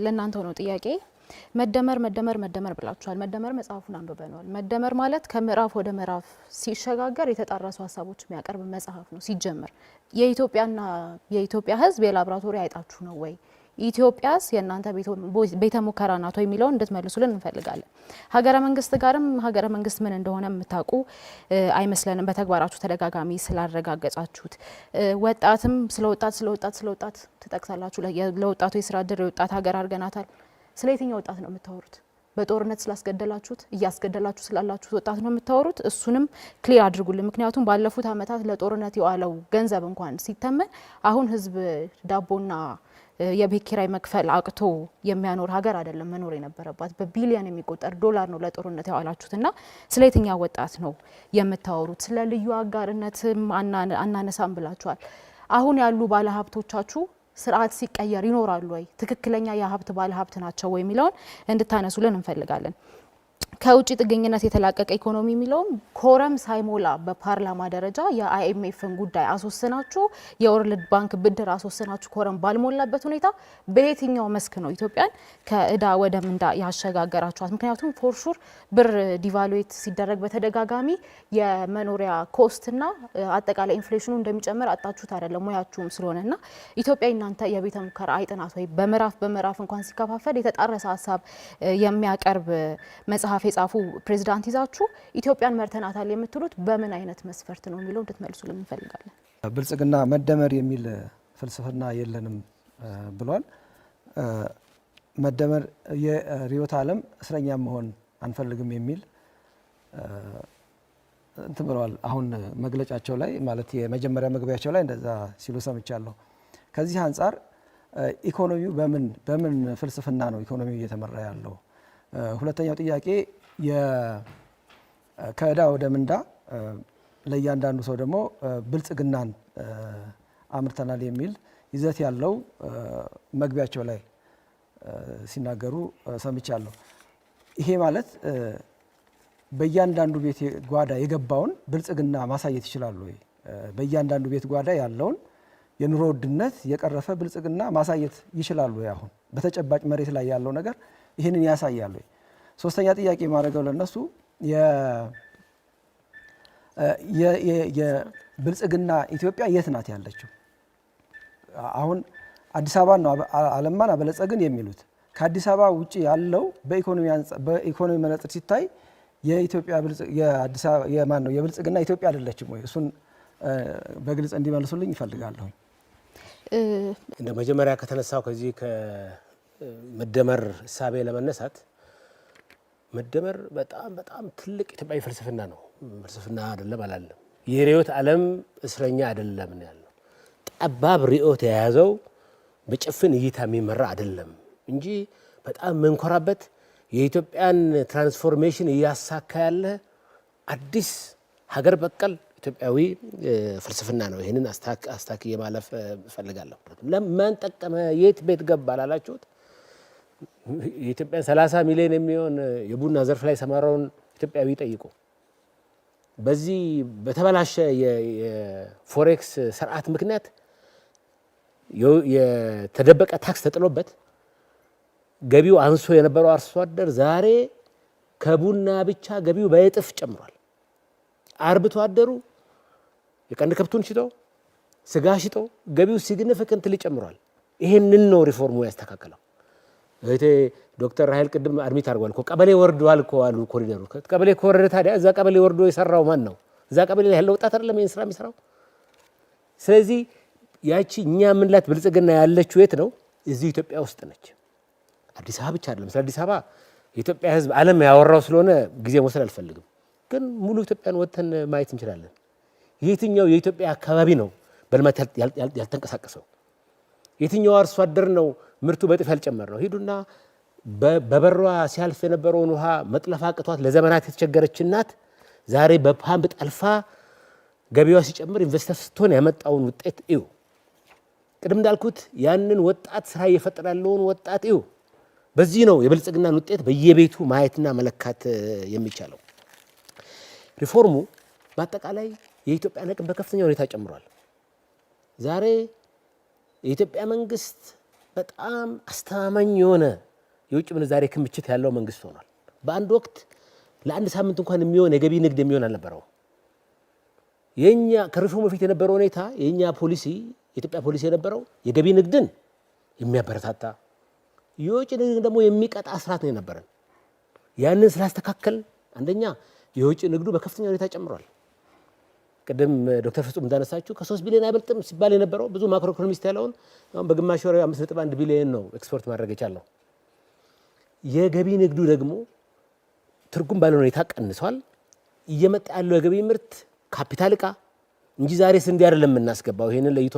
ለእናንተው ነው ጥያቄ መደመር ብላችኋል መደመር መጽሐፉን አንብበናል መደመር ማለት ከምዕራፍ ወደ ምዕራፍ ሲሸጋገር የተጣራሱ ሐሳቦች የሚያቀርብ መጽሐፍ ነው ሲጀመር የኢትዮጵያ ህዝብ የላብራቶሪ አይጣችሁ ነው ወይ ኢትዮጵያስ የእናንተ ቤተ ሙከራ ናት ወይ የሚለውን እንድትመልሱልን እንፈልጋለን ሀገረ መንግስት ጋርም ሀገረ መንግስት ምን እንደሆነ የምታውቁ አይመስለንም በተግባራችሁ ተደጋጋሚ ስላረጋገጻችሁት ወጣትም ስለወጣት ተጠቅሳላችሁ ለወጣቱ የስራ ዕድል የወጣት ሀገር አድርገናታል ስለየትኛው ወጣት ነው የምታወሩት በጦርነት ስላስገደላችሁት እያስገደላችሁ ስላላችሁት ወጣት ነው የምታወሩት እሱንም ክሊር አድርጉልን ምክንያቱም ባለፉት አመታት ለጦርነት የዋለው ገንዘብ እንኳን ሲተመን አሁን ህዝብ ዳቦና የቤት ኪራይ መክፈል አቅቶ የሚያኖር ሀገር አይደለም መኖር የነበረባት በቢሊዮን የሚቆጠር ዶላር ነው ለጦርነት ያዋላችሁትና ስለየትኛው ወጣት ነው የምታወሩት ስለ ልዩ አጋርነትም አናነሳም ብላችኋል አሁን ያሉ ባለሀብቶቻችሁ ስርዓት ሲቀየር ይኖራሉ ወይ ትክክለኛ የሀብት ባለሀብት ናቸው ወይ የሚለውን እንድታነሱልን እንፈልጋለን ከውጪ ጥገኝነት የተላቀቀ ኢኮኖሚ የሚለው ኮረም ሳይሞላ በፓርላማ ደረጃ የአይኤምኤፍን ጉዳይ አስወስናችሁ የወርልድ ባንክ ብድር አስወስናችሁ ኮረም ባልሞላበት ሁኔታ በየትኛው መስክ ነው ኢትዮጵያን ከእዳ ወደ ምንዳ ያሸጋገራችኋት ምክንያቱም ፎርሹር ብር ዲቫሉዌት ሲደረግ በተደጋጋሚ የመኖሪያ ኮስትና አጠቃላይ ኢንፍሌሽኑ እንደሚጨምር አጣችሁት አይደለም ሙያችሁም ስለሆነና ኢትዮጵያ እናንተ የቤተ ሙከራ አይጥናት ወይ በመራፍ እንኳን ሲከፋፈል የተጣረሰ ሐሳብ የሚያቀርብ መጽሐፍ የጻፉ ፕሬዝዳንት ይዛችሁ ኢትዮጵያን መርተናታል የምትሉት በምን አይነት መስፈርት ነው የሚለው እንድትመልሱልን እንፈልጋለን ብልጽግና መደመር የሚል ፍልስፍና የለንም ብሏል መደመር የሪዮት ዓለም እስረኛ መሆን አንፈልግም የሚል እንትን ብለዋል አሁን መግለጫቸው ላይ ማለት የመጀመሪያ መግቢያቸው ላይ እንደዛ ሲሉ ሰምቻለሁ ከዚህ አንፃር ኢኮኖሚው በምን ፍልስፍና ነው ኢኮኖሚው እየተመራ ያለው ሁለተኛው ጥያቄ ከዕዳ ወደ ምንዳ ለእያንዳንዱ ሰው ደግሞ ብልጽግናን አምርተናል የሚል ይዘት ያለው መግቢያቸው ላይ ሲናገሩ ሰምቻለሁ ይሄ ማለት በእያንዳንዱ ቤት ጓዳ የገባውን ብልጽግና ማሳየት ይችላሉ ወይ በእያንዳንዱ ቤት ጓዳ ያለውን የኑሮ ውድነት የቀረፈ ብልጽግና ማሳየት ይችላሉ ወይ አሁን በተጨባጭ መሬት ላይ ያለው ነገር ይሄንን ያሳያሉ ሶስተኛ ጥያቄ ማድረገው ለነሱ የብልጽግና ኢትዮጵያ የት ናት ያለችው አሁን አዲስ አበባ ነው ዓለማን አበለጸግን የሚሉት ከአዲስ አበባ ውጪ ያለው በኢኮኖሚ መነጽር ሲታይ የኢትዮጵያ የአዲስ አበባ የማን ነው የብልጽግና ኢትዮጵያ አይደለችም ወይ እሱን በግልጽ እንዲመልሱልኝ ይፈልጋለሁ እንደ መጀመሪያ ከተነሳው ከዚህ ከመደመር ሐሳቤ ለመነሳት መደመር በጣም ትልቅ ኢትዮጵያዊ ፍልስፍና ነው ፍልስፍና አይደለም አላለም የሪዮት ዓለም እስረኛ አይደለም ነው ያለው ጠባብ ሪዮት የያዘው በጭፍን እይታ የሚመራ አይደለም እንጂ በጣም መንኮራበት የኢትዮጵያን ትራንስፎርሜሽን እያሳካ ያለ አዲስ ሀገር በቀል ኢትዮጵያዊ ፍልስፍና ነው ይሄንን አስታክዬ ማለፍ ፈልጋለሁ ለማን ጠቀመ የት ቤት ገባ ላላችሁት የኢትዮጵያ 30 ሚሊዮን የሚሆን የቡና ዘርፍ ላይ ሰማራውን ኢትዮጵያዊ ጠይቁ በዚህ በተበላሸ የፎሬክስ ስርዓት ምክንያት የተደበቀ ታክስ ተጥሎበት ገቢው አንሶ የነበረው አርሶ አደር ዛሬ ከቡና ብቻ ገቢው በእጥፍ ጨምሯል አርብቶ አደሩ የቀንድ ከብቱን ሽጦ ስጋ ሽጦ ገቢው ሲግኒፊካንትሊ ጨምሯል ይሄንን ነው ሪፎርሙ ያስተካከለው እህቴ ዶክተር ራሄል ቅድም አድሚት አድርጓል እኮ ቀበሌ ወርዷል እኮ አሉ ኮሪደሩ ቀበሌ ኮሪደር ታዲያ እዛ ቀበሌ ወርዶ የሰራው ማን ነው እዛ ቀበሌ ላይ ያለው ወጣት አይደለም ይሄን ስራ የሚሰራው ስለዚህ ያቺ እኛ ምንላት ብልጽግና ያለችው የት ነው እዚህ ኢትዮጵያ ውስጥ ነች አዲስ አበባ ብቻ አይደለም ስለ አዲስ አበባ የኢትዮጵያ ህዝብ ዓለም ያወራው ስለሆነ ጊዜ መውሰድ አልፈልግም ግን ሙሉ ኢትዮጵያን ወጥተን ማየት እንችላለን የትኛው የኢትዮጵያ አካባቢ ነው በልማት ያልተንቀሳቀሰው የትኛው አርሶ አደር ነው ምርቱ በጥፍ ያልጨመረ ነው ሄዱና በበሯ ሲያልፍ የነበረውን ውሃ መጥለፍ አቅቷት ለዘመናት የተቸገረች እናት ዛሬ በፓምፕ ጠልፋ ገቢዋ ሲጨምር ኢንቨስተር ስትሆን ያመጣውን ውጤት እዩ ቅድም እንዳልኩት ያንን ወጣት ስራ እየፈጠራለውን ወጣት እዩ በዚህ ነው የብልጽግናን ውጤት በየቤቱ ማየትና መለካት የሚቻለው ሪፎርሙ በአጠቃላይ የኢትዮጵያ አቅም በከፍተኛ ሁኔታ ጨምሯል ዛሬ የኢትዮጵያ መንግስት በጣም አስተማማኝ የሆነ የውጭ ምንዛሬ ክምችት ያለው መንግስት ሆኗል። በአንድ ወቅት ለአንድ ሳምንት እንኳን የሚሆን የገቢ ንግድ የሚሆን አልነበረው። የኛ ከሪፎርም በፊት የነበረው ሁኔታ የኛ ፖሊሲ የኢትዮጵያ ፖሊሲ የነበረው የገቢ ንግድን የሚያበረታታ የውጭ ንግድን ደግሞ የሚቀጣ ስርዓት ነው የነበረን። ያንን ስላስተካከል አንደኛ የውጭ ንግዱ በከፍተኛ ሁኔታ ጨምሯል። ቅድም ዶክተር ፍጹም እንዳነሳችሁ ከ3 ቢሊዮን አይበልጥም ሲባል የነበረው ብዙ ማክሮ ኢኮኖሚስት ያለውን አሁን በግማሽ ወር 5.1 ቢሊዮን ነው ኤክስፖርት ማድረግ የቻለው። የገቢ ንግዱ ደግሞ ትርጉም ባለው ሁኔታ ቀንሷል። እየመጣ ያለው የገቢ ምርት ካፒታል ዕቃ እንጂ ዛሬ ስንዴ አይደለም የምናስገባው። ይሄንን ለይቶ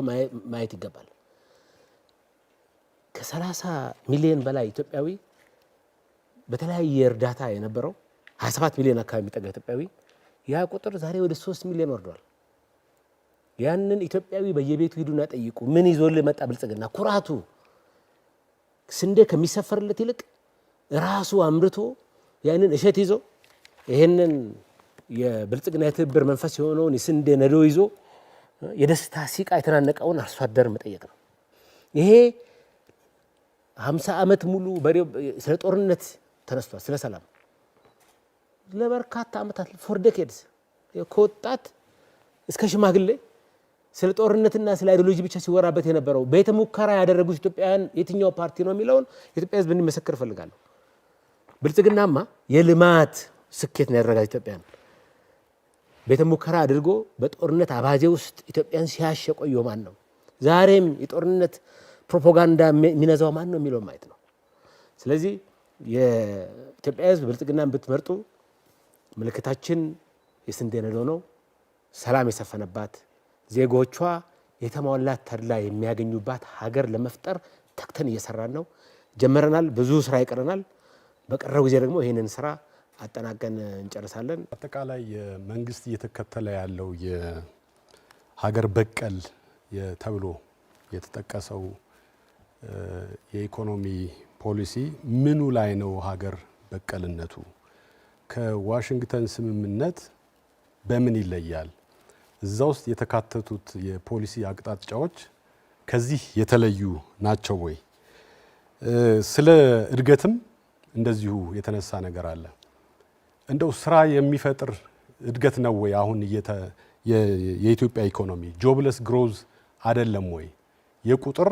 ማየት ይገባል። ከ30 ሚሊዮን በላይ ኢትዮጵያዊ በተለያየ እርዳታ የነበረው 27 ሚሊዮን አካባቢ የሚጠጋ ኢትዮጵያዊ ያ ቁጥር ዛሬ ወደ 3 ሚሊዮን ወርዷል። ያንን ኢትዮጵያዊ በየቤቱ ሂዱና ጠይቁ። ምን ይዞልህ መጣ ብልጽግና? ኩራቱ ስንዴ ከሚሰፈርለት ይልቅ ራሱ አምርቶ ያንን እሸት ይዞ ይሄንን የብልጽግና የትብብር መንፈስ የሆነውን የስንዴ ነዶ ይዞ የደስታ ሲቃ የተናነቀውን አርሶ አደር መጠየቅ ነው። ይሄ 50 ዓመት ሙሉ ስለ ጦርነት ተነስቷል፣ ስለ ሰላም ለበርካታ ዓመታት ፎር ዴኬድስ ከወጣት እስከ ሽማግሌ ስለ ጦርነትና ስለ አይዲዮሎጂ ብቻ ሲወራበት የነበረው ቤተ ሙከራ ያደረጉት ኢትዮጵያውያን የትኛው ፓርቲ ነው የሚለውን የኢትዮጵያ ሕዝብ እንዲመሰክር እፈልጋለሁ። ብልጽግናማ የልማት ስኬት ነው ያደረጋት ኢትዮጵያን። ቤተ ሙከራ አድርጎ በጦርነት አባዜ ውስጥ ኢትዮጵያን ሲያሽ የቆየው ማን ነው? ዛሬም የጦርነት ፕሮፓጋንዳ የሚነዛው ማን ነው የሚለው ማየት ነው። ስለዚህ የኢትዮጵያ ሕዝብ ብልጽግናን ብትመርጡ ምልክታችን የስንዴ ነዶ ነው። ሰላም የሰፈነባት ዜጎቿ የተሟላ ተድላ የሚያገኙባት ሀገር ለመፍጠር ተክተን እየሰራን ነው። ጀመረናል። ብዙ ስራ ይቀረናል። በቀረው ጊዜ ደግሞ ይህንን ስራ አጠናቀን እንጨርሳለን። አጠቃላይ የመንግስት እየተከተለ ያለው የሀገር በቀል ተብሎ የተጠቀሰው የኢኮኖሚ ፖሊሲ ምኑ ላይ ነው ሀገር በቀልነቱ? ከዋሽንግተን ስምምነት በምን ይለያል? እዛ ውስጥ የተካተቱት የፖሊሲ አቅጣጫዎች ከዚህ የተለዩ ናቸው ወይ? ስለ እድገትም እንደዚሁ የተነሳ ነገር አለ። እንደው ስራ የሚፈጥር እድገት ነው ወይ? አሁን የኢትዮጵያ ኢኮኖሚ ጆብለስ ግሮዝ አይደለም ወይ? የቁጥር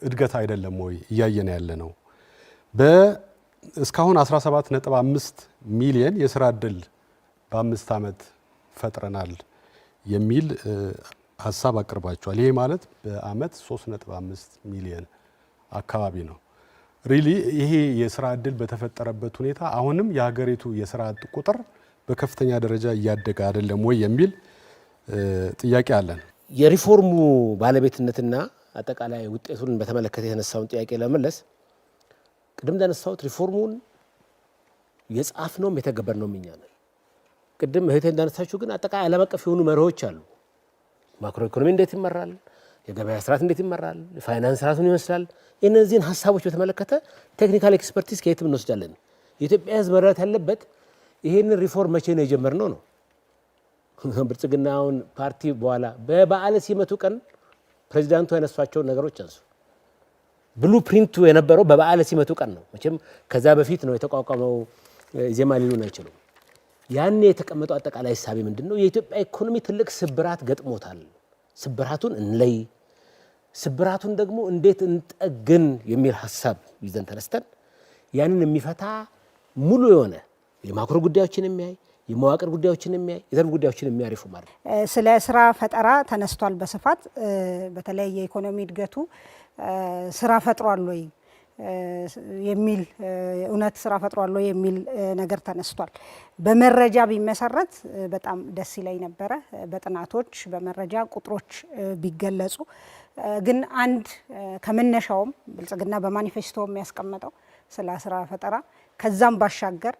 እድገት አይደለም ወይ እያየን ያለ ነው? እስካሁን 17.5 ሚሊዮን የስራ እድል በ5 ዓመት ፈጥረናል የሚል ሀሳብ አቅርባቸዋል። ይሄ ማለት በአመት 3.5 ሚሊዮን አካባቢ ነው። ሪሊ ይሄ የስራ እድል በተፈጠረበት ሁኔታ አሁንም የሀገሪቱ የስራ አጥ ቁጥር በከፍተኛ ደረጃ እያደገ አይደለም ወይ የሚል ጥያቄ አለን። የሪፎርሙ ባለቤትነትና አጠቃላይ ውጤቱን በተመለከተ የተነሳውን ጥያቄ ለመመለስ ቅድም እንዳነሳሁት ሪፎርሙን የጻፍነውም የተገበርነውም እኛ ነን። ቅድም እህቴ እንዳነሳችሁ ግን አጠቃላይ ዓለም አቀፍ የሆኑ መርሆች አሉ። ማክሮ ኢኮኖሚ እንዴት ይመራል፣ የገበያ ስርዓት እንዴት ይመራል፣ የፋይናንስ ስርዓቱን ይመስላል። እነዚህን ሀሳቦች በተመለከተ ቴክኒካል ኤክስፐርቲዝ ከየትም እንወስዳለን። የኢትዮጵያ ሕዝብ መረዳት ያለበት ይሄንን ሪፎርም መቼ ነው የጀመርነው ነው። ብልጽግናውን ፓርቲ በኋላ በበዓለ ሲመቱ ቀን ፕሬዚዳንቱ ያነሷቸውን ነገሮች አንሱ። ብሉ ፕሪንቱ የነበረው በበዓለ ሲመቱ ቀን ነው። መቼም ከዛ በፊት ነው የተቋቋመው። ዜማ ሊሉን አይችሉም። ያኔ የተቀመጠው አጠቃላይ ሀሳቤ ምንድነው? የኢትዮጵያ ኢኮኖሚ ትልቅ ስብራት ገጥሞታል። ስብራቱን እንለይ፣ ስብራቱን ደግሞ እንዴት እንጠግን የሚል ሀሳብ ይዘን ተነስተን ያንን የሚፈታ ሙሉ የሆነ የማክሮ ጉዳዮችን የሚያይ የመዋቅር ጉዳዮችን የሚያይ የዘርፍ ጉዳዮችን የሚያሪፉ ማለት ስለ ስራ ፈጠራ ተነስቷል በስፋት። በተለይ የኢኮኖሚ እድገቱ ስራ ፈጥሯል ወይ የሚል እውነት ስራ ፈጥሯል ወይ የሚል ነገር ተነስቷል። በመረጃ ቢመሰረት በጣም ደስ ይለኝ ነበረ። በጥናቶች በመረጃ ቁጥሮች ቢገለጹ። ግን አንድ ከመነሻውም ብልጽግና በማኒፌስቶ የሚያስቀመጠው ስለ ስራ ፈጠራ ከዛም ባሻገር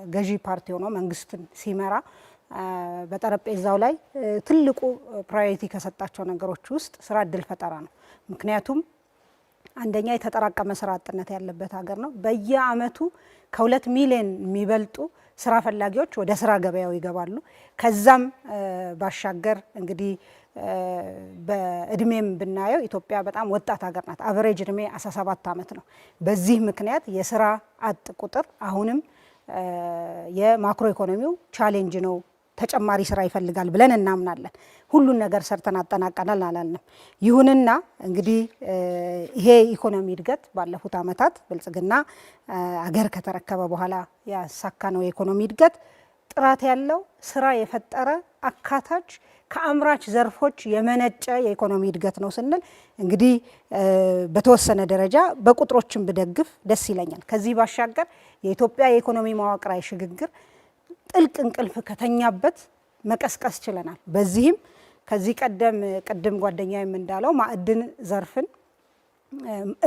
ገዢ ፓርቲ ሆኖ መንግስትን ሲመራ በጠረጴዛው ላይ ትልቁ ፕራዮሪቲ ከሰጣቸው ነገሮች ውስጥ ስራ እድል ፈጠራ ነው። ምክንያቱም አንደኛ የተጠራቀመ ስራ አጥነት ያለበት ሀገር ነው። በየአመቱ ከ2 ሚሊዮን የሚበልጡ ስራ ፈላጊዎች ወደ ስራ ገበያው ይገባሉ። ከዛም ባሻገር እንግዲህ በእድሜም ብናየው ኢትዮጵያ በጣም ወጣት ሀገር ናት። አቨሬጅ እድሜ 17 ዓመት ነው። በዚህ ምክንያት የስራ አጥ ቁጥር አሁንም የማክሮ ኢኮኖሚው ቻሌንጅ ነው፣ ተጨማሪ ስራ ይፈልጋል ብለን እናምናለን። ሁሉን ነገር ሰርተን አጠናቀናል አላልንም። ይሁንና እንግዲህ ይሄ ኢኮኖሚ እድገት ባለፉት ዓመታት ብልጽግና አገር ከተረከበ በኋላ ያሳካነው የኢኮኖሚ እድገት ጥራት ያለው ስራ የፈጠረ አካታች ከአምራች ዘርፎች የመነጨ የኢኮኖሚ እድገት ነው ስንል እንግዲህ በተወሰነ ደረጃ በቁጥሮችን ብደግፍ ደስ ይለኛል። ከዚህ ባሻገር የኢትዮጵያ የኢኮኖሚ መዋቅራዊ ሽግግር ጥልቅ እንቅልፍ ከተኛበት መቀስቀስ ችለናል። በዚህም ከዚህ ቀደም ቅድም ጓደኛዬም እንዳለው ማዕድን ዘርፍን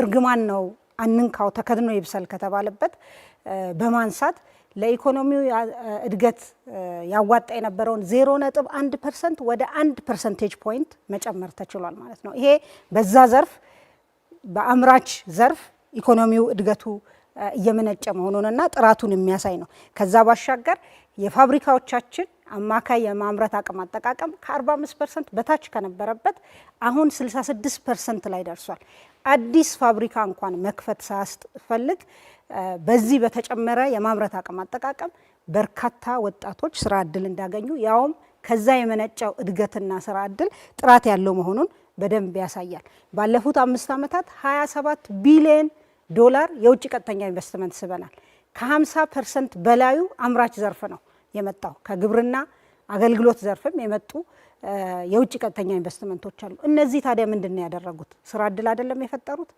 እርግማን ነው አንንካው ተከድኖ ይብሰል ከተባለበት በማንሳት ለኢኮኖሚው እድገት ያዋጣ የነበረውን 0.1% ወደ 1 ፐርሰንቴጅ ፖይንት መጨመር ተችሏል ማለት ነው። ይሄ በዛ ዘርፍ በአምራች ዘርፍ ኢኮኖሚው እድገቱ እየመነጨ መሆኑንና ጥራቱን የሚያሳይ ነው። ከዛ ባሻገር የፋብሪካዎቻችን አማካይ የማምረት አቅም አጠቃቀም ከ45% በታች ከነበረበት አሁን 66% ላይ ደርሷል። አዲስ ፋብሪካ እንኳን መክፈት ሳያስፈልግ በዚህ በተጨመረ የማምረት አቅም አጠቃቀም በርካታ ወጣቶች ስራ እድል እንዳገኙ ያውም ከዛ የመነጨው እድገትና ስራ እድል ጥራት ያለው መሆኑን በደንብ ያሳያል። ባለፉት 5 ዓመታት 27 ቢሊዮን ዶላር የውጭ ቀጥተኛ ኢንቨስትመንት ስበናል። ከ50% በላዩ አምራች ዘርፍ ነው የመጣው። ከግብርና አገልግሎት ዘርፍም የመጡ የውጭ ቀጥተኛ ኢንቨስትመንቶች አሉ። እነዚህ ታዲያ ምንድነው ያደረጉት? ስራ እድል አይደለም የፈጠሩት?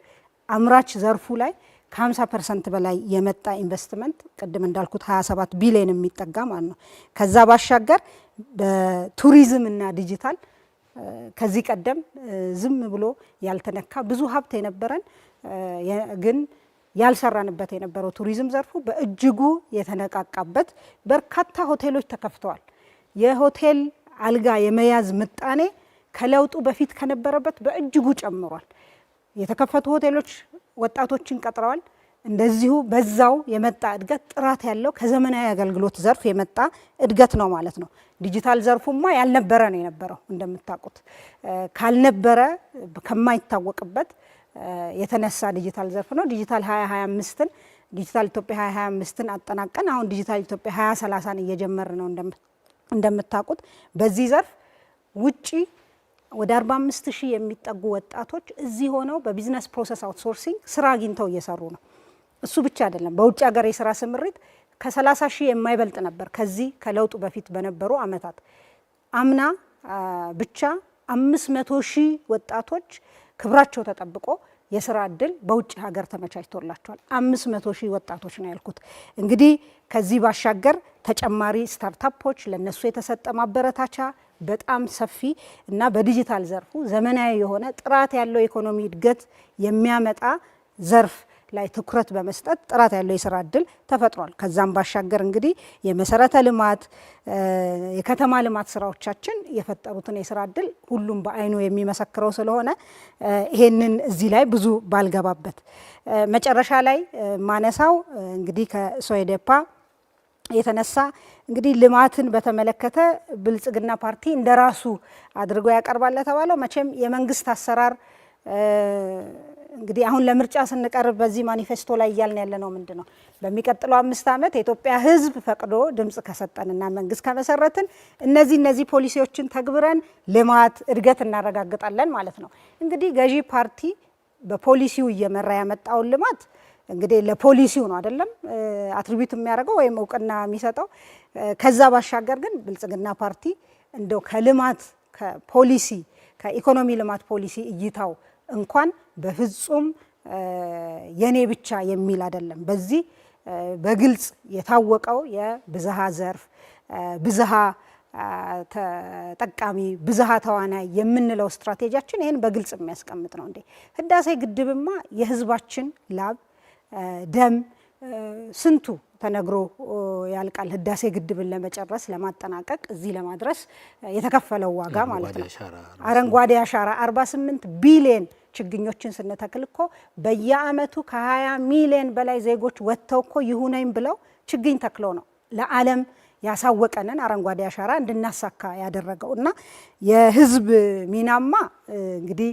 አምራች ዘርፉ ላይ ከ50% በላይ የመጣ ኢንቨስትመንት ቅድም እንዳልኩት 27 ቢሊዮን የሚጠጋ ማለት ነው። ከዛ ባሻገር በቱሪዝም እና ዲጂታል ከዚህ ቀደም ዝም ብሎ ያልተነካ ብዙ ሀብት የነበረን ግን ያልሰራንበት የነበረው ቱሪዝም ዘርፉ በእጅጉ የተነቃቃበት በርካታ ሆቴሎች ተከፍተዋል። የሆቴል አልጋ የመያዝ ምጣኔ ከለውጡ በፊት ከነበረበት በእጅጉ ጨምሯል። የተከፈቱ ሆቴሎች ወጣቶችን ቀጥረዋል። እንደዚሁ በዛው የመጣ እድገት ጥራት ያለው ከዘመናዊ አገልግሎት ዘርፍ የመጣ እድገት ነው ማለት ነው። ዲጂታል ዘርፉማ ያልነበረ ነው የነበረው። እንደምታውቁት ካልነበረ ከማይታወቅበት የተነሳ ዲጂታል ዘርፍ ነው። ዲጂታል 2025ን ዲጂታል ኢትዮጵያ 2025ን አጠናቀን አሁን ዲጂታል ኢትዮጵያ 2030ን እየጀመረ ነው። እንደምታውቁት በዚህ ዘርፍ ውጪ ወደ 45,000 የሚጠጉ ወጣቶች እዚህ ሆነው በቢዝነስ ፕሮሰስ አውትሶርሲንግ ስራ አግኝተው እየሰሩ ነው። እሱ ብቻ አይደለም፣ በውጭ ሀገር የስራ ስምሪት ከ30,000 የማይበልጥ ነበር ከዚህ ከለውጡ በፊት በነበሩ አመታት። አምና ብቻ 500,000 ወጣቶች ክብራቸው ተጠብቆ የስራ እድል በውጭ ሀገር ተመቻችቶላቸዋል። 500,000 ወጣቶች ነው ያልኩት። እንግዲህ ከዚህ ባሻገር ተጨማሪ ስታርታፖች ለነሱ የተሰጠ ማበረታቻ በጣም ሰፊ እና በዲጂታል ዘርፉ ዘመናዊ የሆነ ጥራት ያለው ኢኮኖሚ እድገት የሚያመጣ ዘርፍ ላይ ትኩረት በመስጠት ጥራት ያለው የስራ እድል ተፈጥሯል። ከዛም ባሻገር እንግዲህ የመሰረተ ልማት የከተማ ልማት ስራዎቻችን የፈጠሩትን የስራ እድል ሁሉም በአይኑ የሚመሰክረው ስለሆነ ይሄንን እዚህ ላይ ብዙ ባልገባበት መጨረሻ ላይ ማነሳው እንግዲህ ከሶኢዴፓ የተነሳ እንግዲህ ልማትን በተመለከተ ብልጽግና ፓርቲ እንደራሱ አድርጎ ያቀርባል ለተባለው መቼም የመንግስት አሰራር እንግዲህ አሁን ለምርጫ ስንቀርብ በዚህ ማኒፌስቶ ላይ እያልን ያለነው ምንድነው? በሚቀጥለው 5 ዓመት የኢትዮጵያ ሕዝብ ፈቅዶ ድምጽ ከሰጠንና መንግስት ከመሰረትን እነዚህ ፖሊሲዎችን ተግብረን ልማት እድገት እናረጋግጣለን ማለት ነው። እንግዲህ ገዢ ፓርቲ በፖሊሲው እየመራ ያመጣውን ልማት እንግዲህ ለፖሊሲው ነው አይደለም አትሪቢዩት የሚያደርገው ወይም እውቅና የሚሰጠው። ከዛ ባሻገር ግን ብልጽግና ፓርቲ እንደው ከልማት ከፖሊሲ ከኢኮኖሚ ልማት ፖሊሲ እይታው እንኳን በፍጹም የኔ ብቻ የሚል አይደለም። በዚህ በግልጽ የታወቀው የብዝሃ ዘርፍ ብዝሃ ተጠቃሚ ብዝሃ ተዋናይ የምንለው ስትራቴጂያችን ይሄን በግልጽ የሚያስቀምጥ ነው። እንዴ ህዳሴ ግድብማ የህዝባችን ላብ ደም ስንቱ ተነግሮ ያልቃል። ህዳሴ ግድብን ለመጨረስ ለማጠናቀቅ እዚህ ለማድረስ የተከፈለው ዋጋ ማለት ነው። አረንጓዴ አሻራ 48 ቢሊዮን ችግኞችን ስንተክል እኮ በየአመቱ ከ20 ሚሊዮን በላይ ዜጎች ወጥተው እኮ ይሁነኝ ብለው ችግኝ ተክለው ነው ለዓለም ያሳወቀንን አረንጓዴ አሻራ እንድናሳካ ያደረገው እና የህዝብ ሚናማ እንግዲህ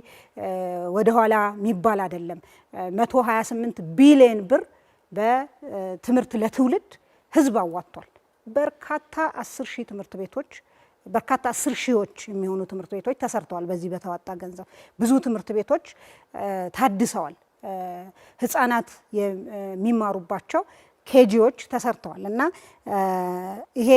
ወደኋላ የሚባል አይደለም። 128 ቢሊዮን ብር በትምህርት ለትውልድ ህዝብ አዋጥቷል። በርካታ 10 ሺህ ትምህርት ቤቶች በርካታ 10 ሺዎች የሚሆኑ ትምህርት ቤቶች ተሰርተዋል። በዚህ በተዋጣ ገንዘብ ብዙ ትምህርት ቤቶች ታድሰዋል። ህፃናት የሚማሩባቸው ኬጂዎች ተሰርተዋል እና ይሄ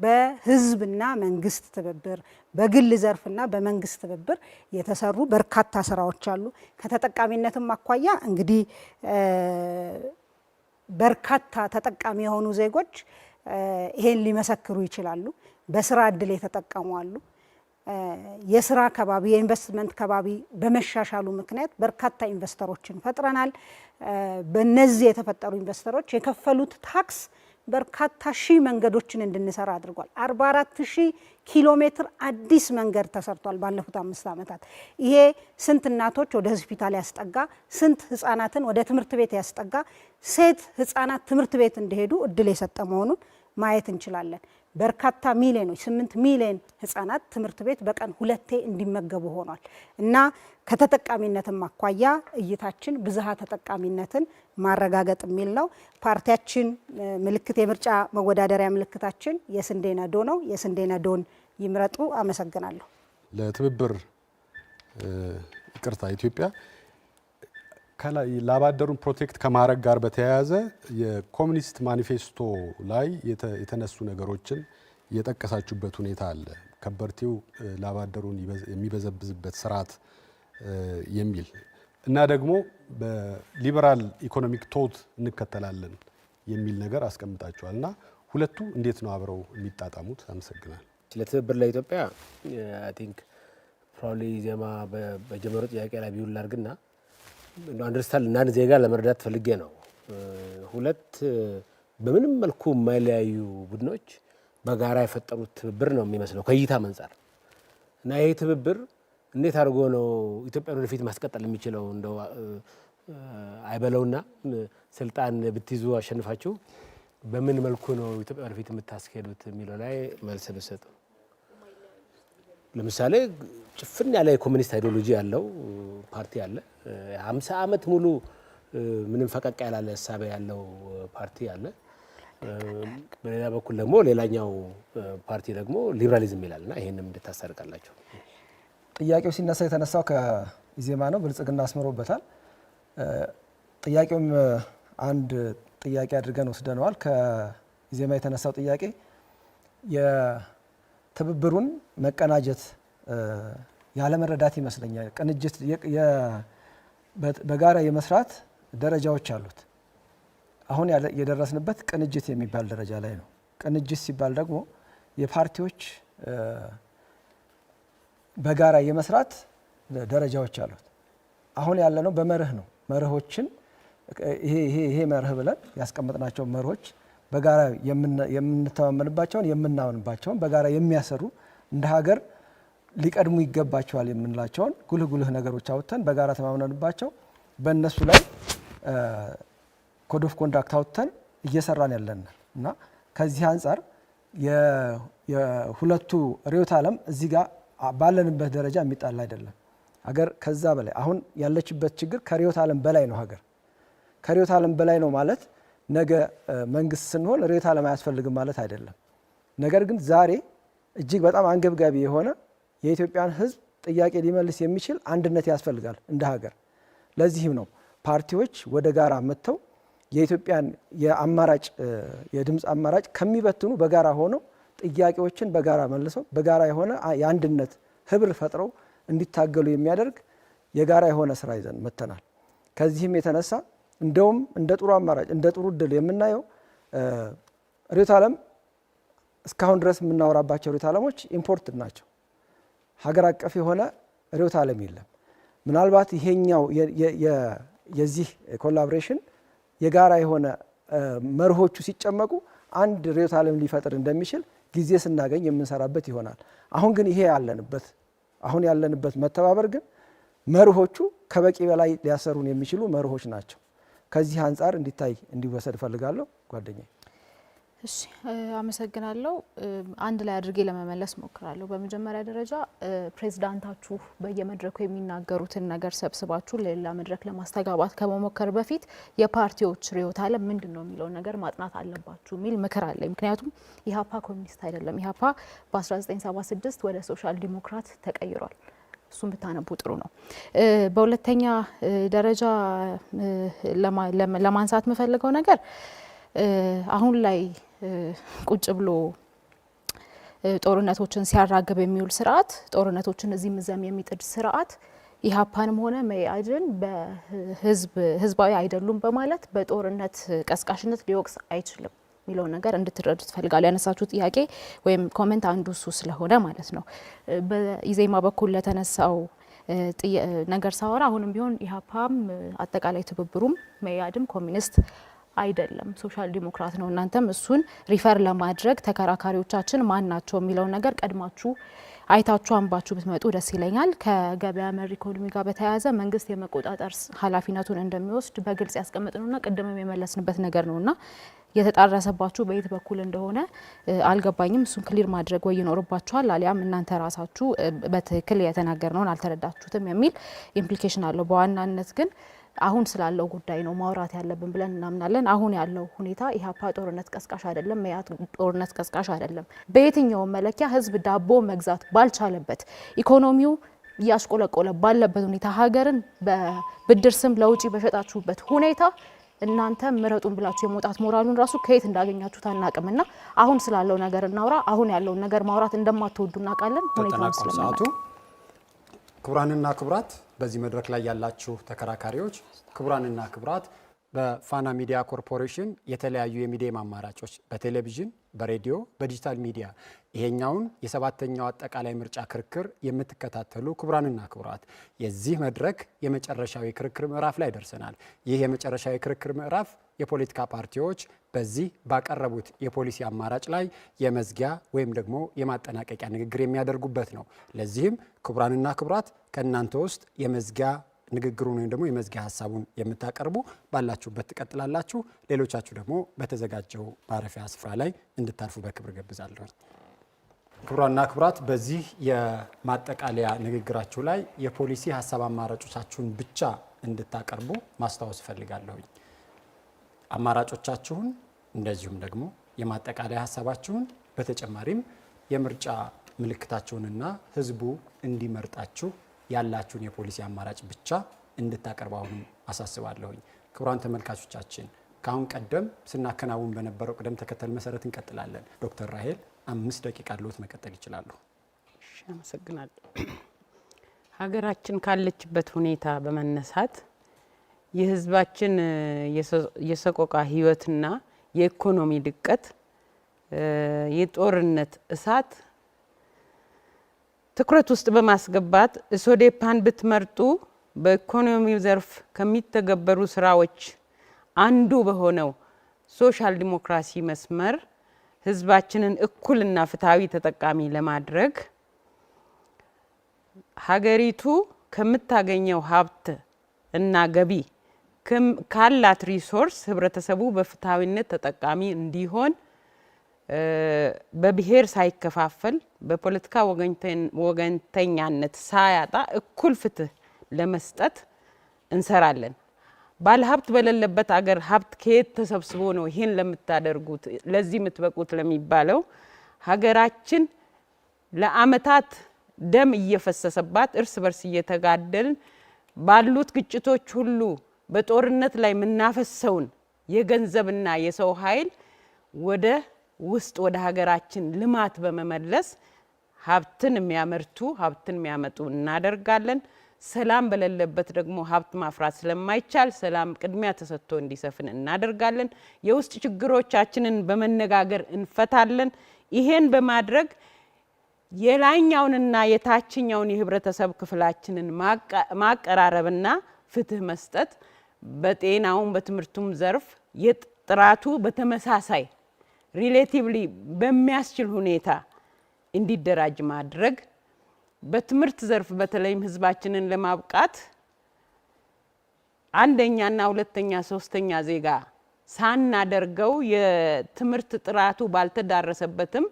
በህዝብና መንግስት ትብብር በግል ዘርፍና በመንግስት ትብብር የተሰሩ በርካታ ስራዎች አሉ። ከተጠቃሚነትም አኳያ እንግዲህ በርካታ ተጠቃሚ የሆኑ ዜጎች ይሄን ሊመሰክሩ ይችላሉ። በስራ እድል የተጠቀሙ አሉ። የስራ ከባቢ የኢንቨስትመንት ከባቢ በመሻሻሉ ምክንያት በርካታ ኢንቨስተሮችን ፈጥረናል። በእነዚህ የተፈጠሩ ኢንቨስተሮች የከፈሉት ታክስ በርካታ ሺህ መንገዶችን እንድንሰራ አድርጓል። 44,000 ኪሎ ሜትር አዲስ መንገድ ተሰርቷል ባለፉት 5 ዓመታት። ይሄ ስንት እናቶች ወደ ሆስፒታል ያስጠጋ፣ ስንት ህፃናትን ወደ ትምህርት ቤት ያስጠጋ፣ ሴት ህፃናት ትምህርት ቤት እንዲሄዱ እድል የሰጠ መሆኑን ማየት እንችላለን። በርካታ ሚሊዮኖች 8 ሚሊዮን ህፃናት ትምህርት ቤት በቀን 2 እንዲመገቡ ሆኗል እና ከተጠቃሚነትም አኳያ እይታችን ብዝሃ ተጠቃሚነትን ማረጋገጥ የሚል ነው። ፓርቲያችን ምልክት የምርጫ መወዳደሪያ ምልክታችን የስንዴ ነዶ ነው። የስንዴ ነዶን ይምረጡ። አመሰግናለሁ። ለትብብር ይቅርታ ኢትዮጵያ ላባደሩን ፕሮቴክት ከማድረግ ጋር በተያያዘ የኮሚኒስት ማኒፌስቶ ላይ የተነሱ ነገሮችን የጠቀሳችሁበት ሁኔታ አለ። ከበርቴው ላባደሩን የሚበዘብዝበት ስርዓት የሚል እና ደግሞ በሊበራል ኢኮኖሚክ ቶት እንከተላለን የሚል ነገር አስቀምጣችኋል እና ሁለቱ እንዴት ነው አብረው የሚጣጣሙት? አመሰግናለሁ። ለትብብር ለኢትዮጵያ አይ ቲንክ ፕሮባብሊ ዜማ በጀመሩ ጥያቄ ላይ ቢውል አድርግና አንደርስታንድ እና ዜጋ ለመረዳት ፈልጌ ነው። ሁለት በምንም መልኩ የማይለያዩ ቡድኖች በጋራ የፈጠሩት ትብብር ነው የሚመስለው ከእይታ አንፃር እና ይሄ ትብብር እንዴት አድርጎ ነው ኢትዮጵያን ወደፊት ማስቀጠል የሚችለው? እንደው አይበለውና ስልጣን ብትይዙ አሸንፋችሁ በምን መልኩ ነው ኢትዮጵያ ወደፊት የምታስኬዱት የሚለው ላይ መልስ ብሰጥ። ለምሳሌ ጭፍን ያለ የኮሚኒስት አይዲዮሎጂ ያለው ፓርቲ አለ። 50 ዓመት ሙሉ ምንም ፈቀቅ ያላለ ሀሳብ ያለው ፓርቲ አለ። በሌላ በኩል ደግሞ ሌላኛው ፓርቲ ደግሞ ሊበራሊዝም ይላልና ይሄንም እንድታሳርቃላችሁ። ጥያቄው ሲነሳ የተነሳው ከኢዜማ ነው። ብልጽግና አስመሮበታል። ጥያቄውም አንድ ጥያቄ አድርገን ወስደነዋል። ከኢዜማ የተነሳው ጥያቄ የትብብሩን መቀናጀት ያለመረዳት ይመስለኛል። ቅንጅት በጋራ የመስራት ደረጃዎች አሉት። አሁን የደረስንበት ቅንጅት የሚባል ደረጃ ላይ ነው። ቅንጅት ሲባል ደግሞ የፓርቲዎች በጋራ የመስራት ደረጃዎች አሉት። አሁን ያለነው በመርህ ነው። መርሆችን ይሄ መርህ ብለን ያስቀመጥናቸው መርሆች በጋራ የምንተማመንባቸውን የምናምንባቸውን በጋራ የሚያሰሩ እንደ ሀገር ሊቀድሙ ይገባቸዋል የምንላቸውን ጉልህ ጉልህ ነገሮች አውጥተን በጋራ ተማምነንባቸው በእነሱ ላይ ኮድ ኦፍ ኮንዳክት አውጥተን እየሰራን ያለን እና ከዚህ አንጻር የሁለቱ ርዕዮተ ዓለም እዚህ ጋር ባለንበት ደረጃ የሚጣል አይደለም። ሀገር ከዛ በላይ አሁን ያለችበት ችግር ከርዕዮተ ዓለም በላይ ነው። ሀገር ከርዕዮተ ዓለም በላይ ነው ማለት ነገ መንግስት ስንሆን ርዕዮተ ዓለም አያስፈልግም ማለት አይደለም። ነገር ግን ዛሬ እጅግ በጣም አንገብጋቢ የሆነ የኢትዮጵያን ሕዝብ ጥያቄ ሊመልስ የሚችል አንድነት ያስፈልጋል እንደ ሀገር። ለዚህም ነው ፓርቲዎች ወደ ጋራ መጥተው የኢትዮጵያን የአማራጭ የድምፅ አማራጭ ከሚበትኑ በጋራ ሆነው ጥያቄዎችን በጋራ መልሰው በጋራ የሆነ የአንድነት ህብር ፈጥረው እንዲታገሉ የሚያደርግ የጋራ የሆነ ስራ ይዘን መጥተናል። ከዚህም የተነሳ እንደውም እንደ ጥሩ አማራጭ እንደ ጥሩ እድል የምናየው ርዕዮተ ዓለም እስካሁን ድረስ የምናወራባቸው ርዕዮተ ዓለሞች ኢምፖርት ናቸው። ሀገር አቀፍ የሆነ ርዕዮተ ዓለም የለም። ምናልባት ይሄኛው የዚህ ኮላቦሬሽን የጋራ የሆነ መርሆቹ ሲጨመቁ አንድ ርዕዮተ ዓለም ሊፈጥር እንደሚችል ጊዜ ስናገኝ የምንሰራበት ይሆናል። አሁን ግን ይሄ ያለንበት መተባበር ግን መርሆቹ ከበቂ በላይ ሊያሰሩን የሚችሉ መርሆች ናቸው። ከዚህ አንጻር እንዲታይ እንዲወሰድ እፈልጋለሁ። ጓደኛዬ እሺ አመሰግናለሁ። አንድ ላይ አድርጌ ለመመለስ ሞክራለሁ። በመጀመሪያ ደረጃ ፕሬዝዳንታችሁ በየመድረኩ የሚናገሩትን ነገር ሰብስባችሁ ለሌላ መድረክ ለማስተጋባት ከመሞከር በፊት የፓርቲዎች ርዕዮተ ዓለም ምንድነው የሚለው ነገር ማጥናት አለባችሁ የሚል ምክር አለ። ምክንያቱም ኢህአፓ ኮሚኒስት አይደለም። ኢህአፓ በ1976 ወደ ሶሻል ዲሞክራት ተቀይሯል። እሱን ብታነቡ ጥሩ ነው። በሁለተኛ ደረጃ ለማንሳት የምፈልገው ነገር አሁን ላይ ቁጭ ብሎ ጦርነቶችን ሲያራግብ የሚውል ስርዓት፣ ጦርነቶችን እዚህም እዚያም የሚጥድ ስርዓት ኢህአፓንም ሆነ መኢአድን ህዝባዊ አይደሉም በማለት በጦርነት ቀስቃሽነት ሊወቅስ አይችልም የሚለው ነገር እንድትረዱ ትፈልጋለሁ። ያነሳችሁ ጥያቄ ወይም ኮሜንት አንዱ እሱ ስለሆነ ማለት ነው። በኢዜማ በኩል ለተነሳው ነገር ሳወራ አሁንም ቢሆን ኢህአፓም አጠቃላይ ትብብሩም መኢአድም ኮሚኒስት አይደለም፣ ሶሻል ዲሞክራት ነው። እናንተም እሱን ሪፈር ለማድረግ ተከራካሪዎቻችን ማን ናቸው የሚለው ነገር ቀድማችሁ አይታችሁ አንባችሁ ብትመጡ ደስ ይለኛል። ከገበያ መር ኢኮኖሚ ጋር በተያያዘ መንግስት የመቆጣጠር ኃላፊነቱን እንደሚወስድ በግልጽ ያስቀምጥነውና ቅድምም የመለስንበት ነገር ነውና የተጣረሰባችሁ በየት በኩል እንደሆነ አልገባኝም። እሱን ክሊር ማድረግ ወይ ይኖርባችኋል፣ አሊያም እናንተ ራሳችሁ በትክክል የተናገርነውን አልተረዳችሁትም የሚል ኢምፕሊኬሽን አለው። በዋናነት ግን አሁን ስላለው ጉዳይ ነው ማውራት ያለብን ብለን እናምናለን። አሁን ያለው ሁኔታ ኢህአፓ ጦርነት ቀስቃሽ አይደለም፣ መኢአድ ጦርነት ቀስቃሽ አይደለም። በየትኛውም መለኪያ ህዝብ ዳቦ መግዛት ባልቻለበት፣ ኢኮኖሚው እያሽቆለቆለ ባለበት ሁኔታ፣ ሀገርን በብድር ስም ለውጪ በሸጣችሁበት ሁኔታ እናንተ ምረጡን ብላችሁ የመውጣት ሞራሉን ራሱ ከየት እንዳገኛችሁት አናቅምና አሁን ስላለው ነገር እናውራ። አሁን ያለውን ነገር ማውራት እንደማትወዱ እናውቃለን። ሁኔታውን ስለማናውቅ ክቡራንና ክቡራት በዚህ መድረክ ላይ ያላችሁ ተከራካሪዎች፣ ክቡራንና ክቡራት በፋና ሚዲያ ኮርፖሬሽን የተለያዩ የሚዲያ አማራጮች በቴሌቪዥን፣ በሬዲዮ፣ በዲጂታል ሚዲያ ይሄኛውን የሰባተኛው አጠቃላይ ምርጫ ክርክር የምትከታተሉ ክቡራንና ክቡራት የዚህ መድረክ የመጨረሻዊ ክርክር ምዕራፍ ላይ ደርሰናል። ይህ የመጨረሻዊ ክርክር ምዕራፍ የፖለቲካ ፓርቲዎች በዚህ ባቀረቡት የፖሊሲ አማራጭ ላይ የመዝጊያ ወይም ደግሞ የማጠናቀቂያ ንግግር የሚያደርጉበት ነው። ለዚህም ክቡራንና ክቡራት ከእናንተ ውስጥ የመዝጊያ ንግግሩን ወይም ደግሞ የመዝጊያ ሀሳቡን የምታቀርቡ ባላችሁበት ትቀጥላላችሁ። ሌሎቻችሁ ደግሞ በተዘጋጀው ማረፊያ ስፍራ ላይ እንድታርፉ በክብር ገብዛለሁ። ክቡራንና ክቡራት በዚህ የማጠቃለያ ንግግራችሁ ላይ የፖሊሲ ሀሳብ አማራጮቻችሁን ብቻ እንድታቀርቡ ማስታወስ እፈልጋለሁ። አማራጮቻችሁን እንደዚሁም ደግሞ የማጠቃለያ ሀሳባችሁን በተጨማሪም የምርጫ ምልክታችሁንና ህዝቡ እንዲመርጣችሁ ያላችሁን የፖሊሲ አማራጭ ብቻ እንድታቀርቡ አሁንም አሳስባለሁኝ። ክቡራን ተመልካቾቻችን ካሁን ቀደም ስናከናውን በነበረው ቅደም ተከተል መሰረት እንቀጥላለን። ዶክተር ራሄል 5 ደቂቃ አለዎት፣ መቀጠል ይችላሉ። እሺ፣ አመሰግናለሁ። ሀገራችን ካለችበት ሁኔታ በመነሳት የህዝባችን የሰቆቃ ህይወትና የኢኮኖሚ ድቀት፣ የጦርነት እሳት ትኩረት ውስጥ በማስገባት ኢሶዴፓን ብትመርጡ በኢኮኖሚው ዘርፍ ከሚተገበሩ ስራዎች አንዱ በሆነው ሶሻል ዲሞክራሲ መስመር ህዝባችንን እኩልና ፍትሃዊ ተጠቃሚ ለማድረግ ሀገሪቱ ከምታገኘው ሀብት እና ገቢ ካላት ሪሶርስ ህብረተሰቡ በፍትሃዊነት ተጠቃሚ እንዲሆን በብሔር ሳይከፋፈል በፖለቲካ ወገንተኛነት ሳያጣ እኩል ፍትህ ለመስጠት እንሰራለን። ባለሀብት በሌለበት አገር ሀብት ከየት ተሰብስቦ ነው ይሄን ለምታደርጉት ለዚህ የምትበቁት ለሚባለው ሀገራችን ለአመታት ደም እየፈሰሰባት እርስ በርስ እየተጋደልን ባሉት ግጭቶች ሁሉ በጦርነት ላይ የምናፈሰውን የገንዘብና የሰው ኃይል ወደ ውስጥ ወደ ሀገራችን ልማት በመመለስ ሀብትን የሚያመርቱ ሀብትን የሚያመጡ እናደርጋለን። ሰላም በሌለበት ደግሞ ሀብት ማፍራት ስለማይቻል ሰላም ቅድሚያ ተሰጥቶ እንዲሰፍን እናደርጋለን። የውስጥ ችግሮቻችንን በመነጋገር እንፈታለን። ይሄን በማድረግ የላይኛውንና የታችኛውን የህብረተሰብ ክፍላችንን ማቀራረብና ፍትህ መስጠት፣ በጤናውም በትምህርቱም ዘርፍ የጥራቱ በተመሳሳይ ሪሌቲቭሊ በሚያስችል ሁኔታ እንዲደራጅ ማድረግ፣ በትምህርት ዘርፍ በተለይም ህዝባችንን ለማብቃት አንደኛና ሁለተኛ ሶስተኛ ዜጋ ሳናደርገው የትምህርት ጥራቱ ባልተዳረሰበትም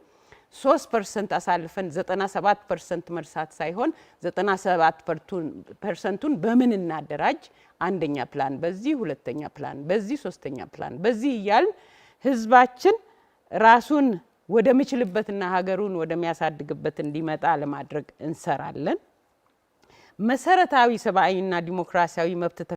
3% አሳልፈን 97% መርሳት ሳይሆን 97%ቱን በምን እናደራጅ፣ አንደኛ ፕላን በዚህ፣ ሁለተኛ ፕላን በዚህ፣ ሶስተኛ ፕላን በዚህ እያል ህዝባችን ራሱን ወደሚችልበትና ሀገሩን ወደሚያሳድግበት እንዲመጣ ለማድረግ እንሰራለን። መሰረታዊ ሰብአዊና ዲሞክራሲያዊ መብት